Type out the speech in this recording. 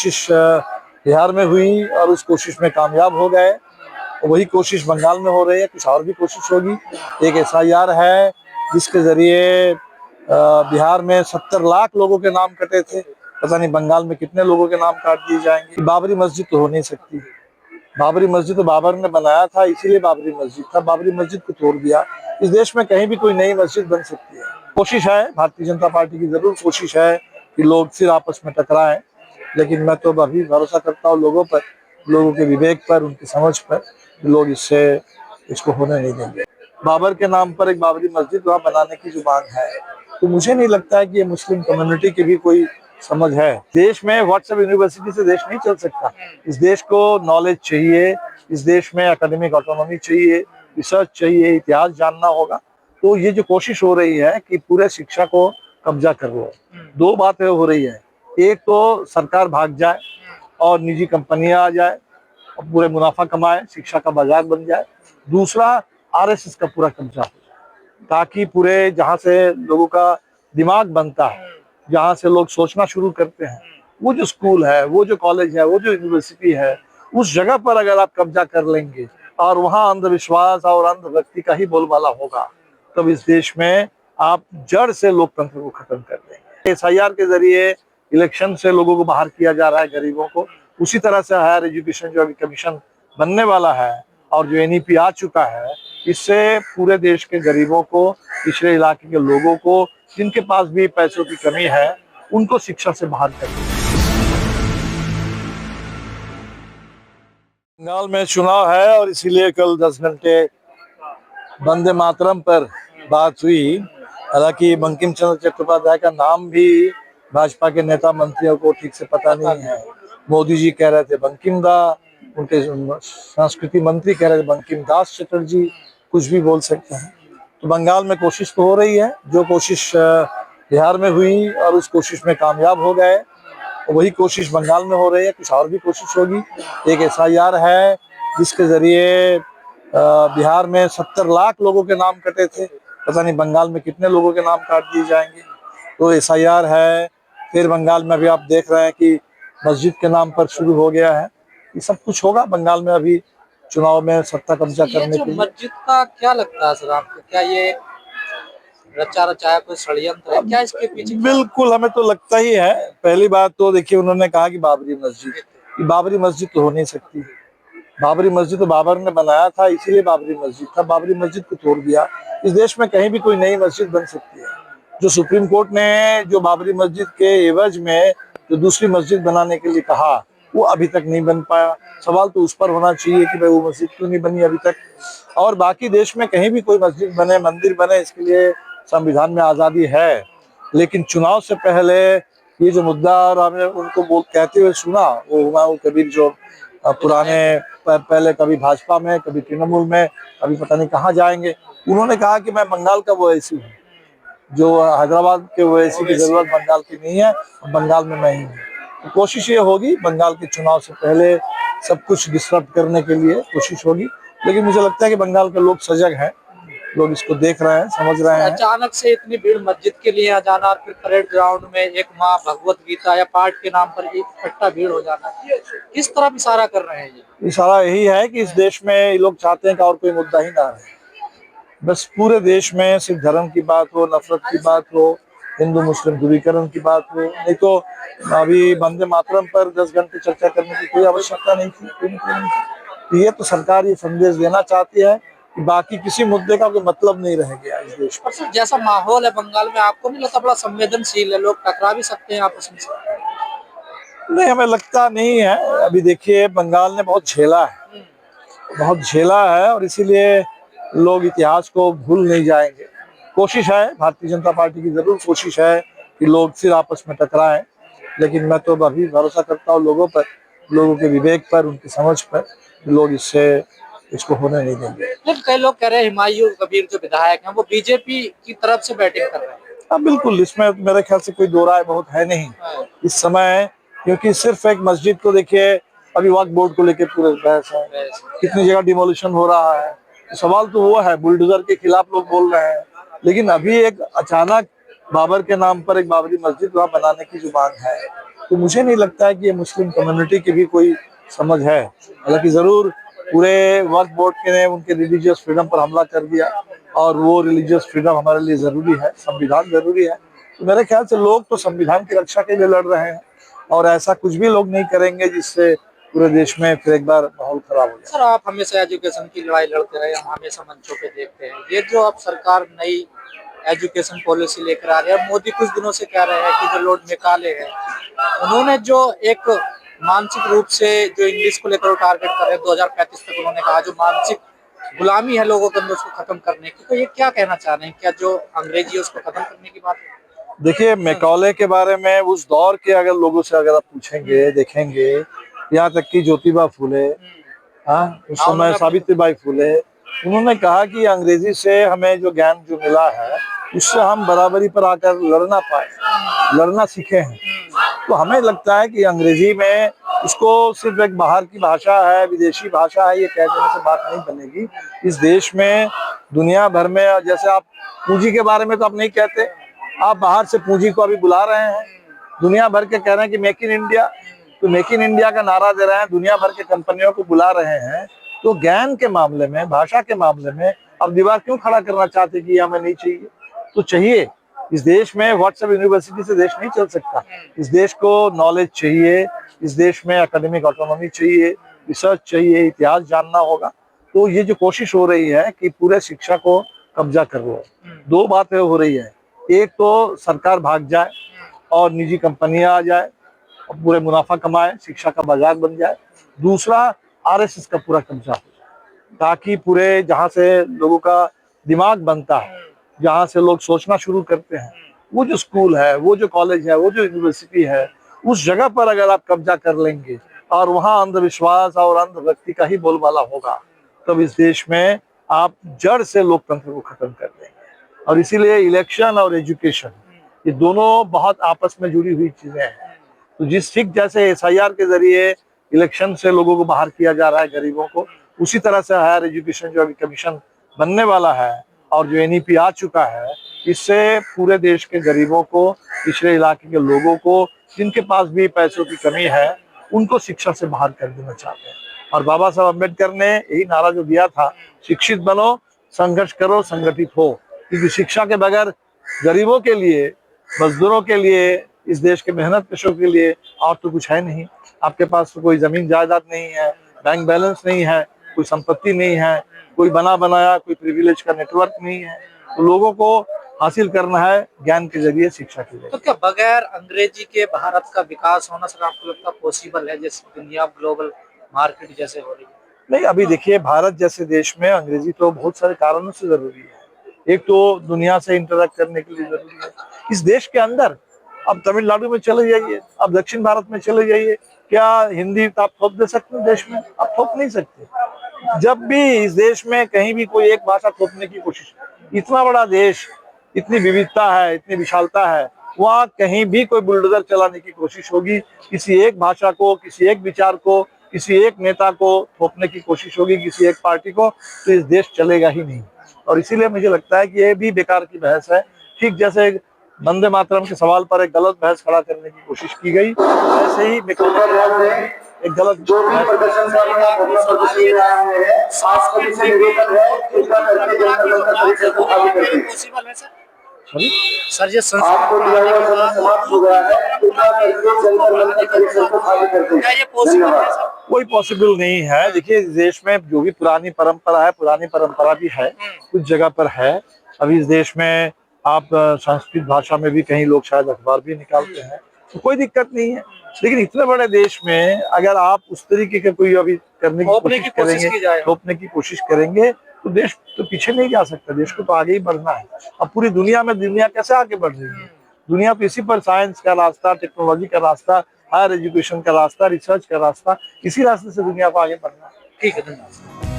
कोशिश बिहार में हुई और उस कोशिश में कामयाब हो गए, वही कोशिश बंगाल में हो रही है, कुछ और भी कोशिश होगी। एक एफआईआर है जिसके जरिए बिहार में 70 लाख लोगों के नाम कटे थे, पता नहीं बंगाल में कितने लोगों के नाम काट दिए जाएंगे। बाबरी मस्जिद तो हो नहीं सकती। बाबरी मस्जिद तो बाबर ने बनाया था, इसीलिए बाबरी मस्जिद था। बाबरी मस्जिद को तोड़ दिया। इस देश में कहीं भी कोई नई मस्जिद बन सकती है। कोशिश है, भारतीय जनता पार्टी की जरूर कोशिश है कि लोग फिर आपस में टकराएं, लेकिन मैं तो अभी भरोसा करता हूँ लोगों पर, लोगों के विवेक पर, उनकी समझ पर। लोग इसको होने नहीं देंगे। बाबर के नाम पर एक बाबरी मस्जिद वहाँ बनाने की जो मांग है, तो मुझे नहीं लगता है कि ये मुस्लिम कम्युनिटी की भी कोई समझ है। देश में व्हाट्सएप यूनिवर्सिटी से देश नहीं चल सकता। इस देश को नॉलेज चाहिए, इस देश में एकेडमिक ऑटोनॉमी चाहिए, रिसर्च चाहिए, इतिहास जानना होगा। तो ये जो कोशिश हो रही है कि पूरे शिक्षा को कब्जा कर लो, दो बातें हो रही है। एक तो सरकार भाग जाए और निजी कंपनियां आ जाए और पूरे मुनाफा कमाए, शिक्षा का बाजार बन जाए। दूसरा, आरएसएस का पूरा कब्जा हो जाए, ताकि पूरे जहाँ से लोगों का दिमाग बनता है, जहाँ से लोग सोचना शुरू करते हैं, वो जो स्कूल है, वो जो कॉलेज है, वो जो यूनिवर्सिटी है, उस जगह पर अगर आप कब्जा कर लेंगे और वहाँ अंधविश्वास और अंधभक्ति का ही बोलबाला होगा, तब इस देश में आप जड़ से लोकतंत्र को खत्म कर देंगे। एसआईआर के जरिए इलेक्शन से लोगों को बाहर किया जा रहा है, गरीबों को। उसी तरह से हायर एजुकेशन जो अभी कमीशन बनने वाला है और जो एनईपी आ चुका है, इससे पूरे देश के गरीबों को, पिछड़े इलाके के लोगों को, जिनके पास भी पैसों की कमी है, उनको शिक्षा से बाहर कर दिया। बंगाल में चुनाव है और इसीलिए कल 10 घंटे वंदे मातरम पर बात हुई। हालांकि बंकिम चंद्र चट्टोपाध्याय का नाम भी भाजपा के नेता मंत्रियों को ठीक से पता नहीं है। मोदी जी कह रहे थे बंकिम दा, उनके संस्कृति मंत्री कह रहे थे बंकिम दास चटर्जी, कुछ भी बोल सकते हैं। तो बंगाल में कोशिश तो हो रही है, जो कोशिश बिहार में हुई और उस कोशिश में कामयाब हो गए, वही कोशिश बंगाल में हो रही है, कुछ और भी कोशिश होगी। एक एफआईआर है जिसके जरिए बिहार में 70 लाख लोगों के नाम कटे थे, पता नहीं बंगाल में कितने लोगों के नाम काट दिए जाएंगे। तो एसआईआर है। फिर बंगाल में अभी आप देख रहे हैं कि मस्जिद के नाम पर शुरू हो गया है। ये सब कुछ होगा बंगाल में अभी चुनाव में सत्ता कब्जा करने के लिए। मस्जिद का क्या लगता है सर आपको, क्या ये रचा रचाया कोई षड्यंत्र है क्या इसके पीछे? बिल्कुल, हमें तो लगता ही है। पहली बात तो देखिए, उन्होंने कहा कि बाबरी मस्जिद तो हो नहीं सकती। बाबरी मस्जिद तो बाबर ने बनाया था, इसीलिए बाबरी मस्जिद था। बाबरी मस्जिद को तोड़ दिया। इस देश में कहीं भी कोई नई मस्जिद बन सकती है। जो सुप्रीम कोर्ट ने जो बाबरी मस्जिद के एवज में जो दूसरी मस्जिद बनाने के लिए कहा, वो अभी तक नहीं बन पाया। सवाल तो उस पर होना चाहिए कि भाई वो मस्जिद क्यों नहीं बनी अभी तक। और बाकी देश में कहीं भी कोई मस्जिद बने, मंदिर बने, इसके लिए संविधान में आज़ादी है। लेकिन चुनाव से पहले ये जो मुद्दा, और हमने उनको कहते हुए सुना, वो हुमायूं कबीर जो पुराने पहले कभी भाजपा में, कभी तृणमूल में, कभी पता नहीं कहाँ जाएंगे, उन्होंने कहा कि मैं बंगाल का ओवैसी हूँ, जो हैदराबाद के ओवैसी की जरूरत बंगाल की नहीं है, बंगाल में मैं ही हूँ। तो कोशिश ये होगी बंगाल के चुनाव से पहले सब कुछ डिस्टर्ब करने के लिए कोशिश होगी। लेकिन मुझे लगता है कि बंगाल के लोग सजग हैं, लोग इसको देख रहे हैं, समझ रहे हैं। अचानक से इतनी भीड़ मस्जिद के लिए आ जाना और फिर परेड ग्राउंड में एक माँ भगवत गीता या पाठ के नाम पर इकट्ठा भीड़ हो जाना, किस तरफ इशारा कर रहे हैं? ये इशारा यही है कि इस देश में ये लोग चाहते हैं कि और कोई मुद्दा ही ना रहे। बस पूरे देश में सिर्फ धर्म की बात हो, नफरत की बात हो, हिंदू मुस्लिम ध्रुवीकरण की बात हो। नहीं तो अभी वंदे मातरम पर 10 घंटे चर्चा करने की कोई आवश्यकता नहीं थी। ये तो सरकार ये संदेश देना चाहती है कि बाकी किसी मुद्दे का कोई मतलब नहीं रह गया इस देश में। सर जैसा माहौल है बंगाल में, आपको नहीं लगता बड़ा संवेदनशील है, लोग टकरा भी सकते हैं आपस में? नहीं, हमें लगता नहीं है। अभी देखिए, बंगाल ने बहुत झेला है, बहुत झेला है, और इसीलिए लोग इतिहास को भूल नहीं जाएंगे। कोशिश है, भारतीय जनता पार्टी की जरूर कोशिश है कि लोग फिर आपस में टकराएं, लेकिन मैं तो अभी भरोसा करता हूँ लोगों पर, लोगों के विवेक पर, उनकी समझ पर। लोग इसको होने नहीं देंगे। लेकिन कई लोग कह रहे हैं हुमायूं कबीर जो विधायक हैं वो बीजेपी की तरफ से बैटिंग कर रहे हैं। हाँ बिल्कुल, इसमें मेरे ख्याल से कोई दो राय बहुत है नहीं इस समय, क्योंकि सिर्फ एक मस्जिद को देखिए, अभी वक्फ बोर्ड को लेकर पूरे बहस है, कितनी जगह डिमोलिशन हो रहा है। तो सवाल तो वो है, बुलडोजर के खिलाफ लोग बोल रहे हैं, लेकिन अभी एक अचानक बाबर के नाम पर एक बाबरी मस्जिद वहाँ बनाने की जो मांग है, तो मुझे नहीं लगता है कि ये मुस्लिम कम्युनिटी की भी कोई समझ है। हालांकि जरूर पूरे वक्फ बोर्ड के ने उनके रिलीजियस फ्रीडम पर हमला कर दिया, और वो रिलीजियस फ्रीडम हमारे लिए जरूरी है, संविधान जरूरी है। तो मेरे ख्याल से लोग तो संविधान की रक्षा के लिए लड़ रहे हैं, और ऐसा कुछ भी लोग नहीं करेंगे जिससे पूरे देश में फिर एक बार माहौल खराब हो जाए। सर, आप हमेशा एजुकेशन की लड़ाई लड़ते रहे, हम हमेशा मंचों पे देखते हैं। ये जो अब सरकार नई एजुकेशन पॉलिसी लेकर आ रही है, मोदी कुछ दिनों से कह रहे हैं कि जो लोग निकाले हैं, उन्होंने जो एक मानसिक रूप से जो इंग्लिश को लेकर टारगेट कर रहे हैं 2035 तक, उन्होंने कहा जो मानसिक गुलामी है लोगों के अंदर उसको खत्म करने की, तो ये क्या कहना चाह रहे हैं? क्या जो अंग्रेजी है उसको खत्म करने की बात है? देखिए, मैकॉले के बारे में उस दौर के अगर लोगों से अगर आप पूछेंगे, देखेंगे, यहाँ तक कि ज्योतिबा फूले, हाँ, उस समय सावित्रीबाई फूले, उन्होंने कहा कि अंग्रेजी से हमें जो ज्ञान जो मिला है उससे हम बराबरी पर आकर लड़ना पाए, लड़ना सीखे हैं। तो हमें लगता है कि अंग्रेजी में उसको सिर्फ एक बाहर की भाषा है, विदेशी भाषा है, ये कह देने से बात नहीं बनेगी। इस देश में दुनिया भर में, जैसे आप पूंजी के बारे में तो आप नहीं कहते, आप बाहर से पूंजी को अभी बुला रहे हैं, दुनिया भर के कह रहे हैं कि मेक इन इंडिया, तो मेक इन इंडिया का नारा दे रहे हैं, दुनिया भर के कंपनियों को बुला रहे हैं। तो ज्ञान के मामले में, भाषा के मामले में अब दीवार क्यों खड़ा करना चाहते कि हमें नहीं चाहिए? तो चाहिए। इस देश में व्हाट्सएप यूनिवर्सिटी से देश नहीं चल सकता। इस देश को नॉलेज चाहिए, इस देश में एकेडमिक ऑटोनॉमी चाहिए, रिसर्च चाहिए, इतिहास जानना होगा। तो ये जो कोशिश हो रही है कि पूरे शिक्षा को कब्जा कर लो, दो बातें हो रही है। एक तो सरकार भाग जाए और निजी कंपनियां आ जाए और पूरे मुनाफा कमाए, शिक्षा का बाजार बन जाए। दूसरा, आरएसएस का पूरा कब्जा हो जाए, ताकि पूरे जहाँ से लोगों का दिमाग बनता है, जहाँ से लोग सोचना शुरू करते हैं, वो जो स्कूल है, वो जो कॉलेज है, वो जो यूनिवर्सिटी है, उस जगह पर अगर आप कब्जा कर लेंगे और वहाँ अंधविश्वास और अंधभक्ति का ही बोलबाला होगा, तब इस देश में आप जड़ से लोकतंत्र को खत्म कर देंगे। और इसीलिए इलेक्शन और एजुकेशन, ये दोनों बहुत आपस में जुड़ी हुई चीजें हैं। तो जिस ठीक जैसे एसआईआर के जरिए इलेक्शन से लोगों को बाहर किया जा रहा है, गरीबों को, उसी तरह से हायर एजुकेशन जो अभी कमीशन बनने वाला है और जो एनईपी आ चुका है, इससे पूरे देश के गरीबों को, पिछड़े इलाके के लोगों को, जिनके पास भी पैसों की कमी है, उनको शिक्षा से बाहर कर देना चाहते हैं। और बाबा साहब अम्बेडकर ने यही नारा जो दिया था, शिक्षित बनो, संघर्ष करो, संगठित हो। क्योंकि शिक्षा के बगैर गरीबों के लिए, मजदूरों के लिए, इस देश के मेहनत कशों के लिए और तो कुछ है नहीं। आपके पास तो कोई जमीन जायदाद नहीं है, बैंक बैलेंस नहीं है, कोई संपत्ति नहीं है, कोई बना बनाया कोई प्रिविलेज का नेटवर्क नहीं है। तो लोगों को हासिल करना है ज्ञान के जरिए, शिक्षा के जरिए। तो क्या बगैर अंग्रेजी के भारत का विकास होना सर आपको लगता है पॉसिबल है, जैसे दुनिया ग्लोबल मार्केट जैसे हो रही है? नहीं, अभी देखिए, भारत जैसे देश में अंग्रेजी तो बहुत सारे कारणों से जरूरी है। एक तो दुनिया से इंटरेक्ट करने के लिए जरूरी है। इस देश के अंदर अब तमिलनाडु में चले जाइए, अब दक्षिण भारत में चले जाइए, क्या हिंदी आप थोप दे सकते हैं देश में? आप थोप नहीं सकते। जब भी इस देश में कहीं भी कोई एक भाषा थोपने की कोशिश, इतना बड़ा देश, इतनी विविधता है, इतनी विशालता है, वहाँ कहीं भी कोई बुलडोजर चलाने की कोशिश होगी, किसी एक भाषा को, किसी एक विचार को, किसी एक नेता को थोपने की कोशिश होगी, किसी एक पार्टी को, तो इस देश चलेगा ही नहीं। और इसीलिए मुझे लगता है कि ये भी बेकार की बहस है। ठीक जैसे वंदे मातरम के सवाल पर एक गलत बहस खड़ा करने की कोशिश की गई, ऐसे ही एक गलत जो भी प्रदर्शन कर रहे हैं, प्रदर्शन में आए हुए हैं, साफ कड़ी से निवेदन है, कृपया करके जनता दल का परिसर को खाली कर दें। सर ये आपको दिया हुआ समय समाप्त हो गया है, कृपया करके जनता दल का परिसर को खाली कर दें। धन्यवाद। कोई पॉसिबल नहीं है। देखिए, इस देश में जो भी पुरानी परंपरा है, पुरानी परंपरा भी है, कुछ जगह पर है। अभी इस देश में आप संस्कृत भाषा में भी कहीं लोग शायद अखबार भी निकालते हैं, तो कोई दिक्कत नहीं है। लेकिन इतने बड़े देश में अगर आप उस तरीके के कोई अभी करने की कोशिश करेंगे, थोपने की कोशिश करेंगे, तो देश तो पीछे नहीं जा सकता। देश को तो आगे ही बढ़ना है। अब पूरी दुनिया में दुनिया कैसे आगे बढ़ रही है? दुनिया तो इसी पर, साइंस का रास्ता, टेक्नोलॉजी का रास्ता, हायर एजुकेशन का रास्ता, रिसर्च का रास्ता, इसी रास्ते से दुनिया को आगे बढ़ना है। ठीक है, धन्यवाद।